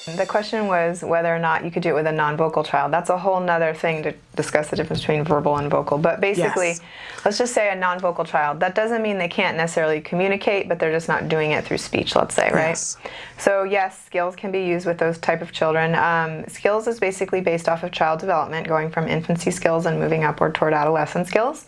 The question was whether or not you could do it with a non-vocal child. That's a whole nother thing to discuss the difference between verbal and vocal. But basically, Yes. let's just say a non-vocal child. That doesn't mean they can't necessarily communicate, but they're just not doing it through speech, let's say, right? Yes. So yes, skills can be used with those type of children. Skills is basically based off of child development, going from infancy skills and moving upward toward adolescent skills.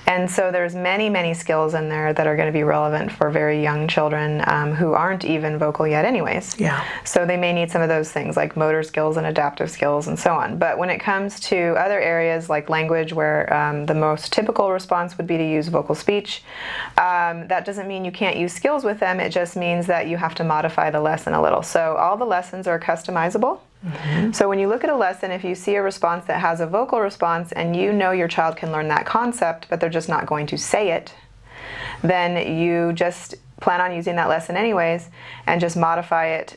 And so there's many, many skills in there that are going to be relevant for very young children who aren't even vocal yet anyways. Yeah. So they may need some of those things like motor skills and adaptive skills and so on. But when it comes to other areas like language, where the most typical response would be to use vocal speech, that doesn't mean you can't use skills with them. It just means that you have to modify the lesson a little. So all the lessons are customizable. Mm-hmm. So when you look at a lesson, if you see a response that has a vocal response and you know your child can learn that concept, but they're just not going to say it, then you just plan on using that lesson anyways and just modify it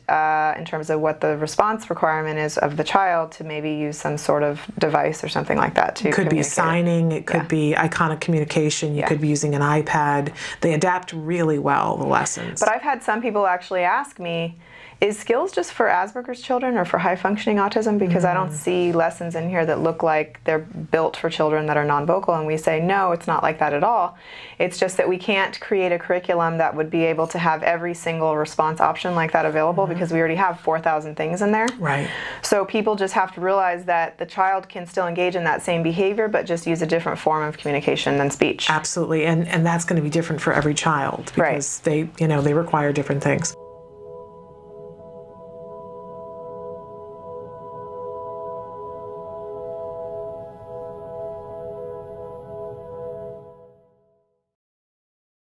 in terms of what the response requirement is of the child to maybe use some sort of device or something like that to It could be signing, it could be iconic communication, you could be using an iPad. They adapt really well, the lessons. But I've had some people actually ask me, is skills just for Asperger's children or for high-functioning autism? Because I don't see lessons in here that look like they're built for children that are non-vocal, and we say, no, it's not like that at all. It's just that we can't create a curriculum that would be able to have every single response option like that available because we already have 4,000 things in there. Right. So people just have to realize that the child can still engage in that same behavior, but just use a different form of communication than speech. Absolutely, and that's going to be different for every child because they require different things.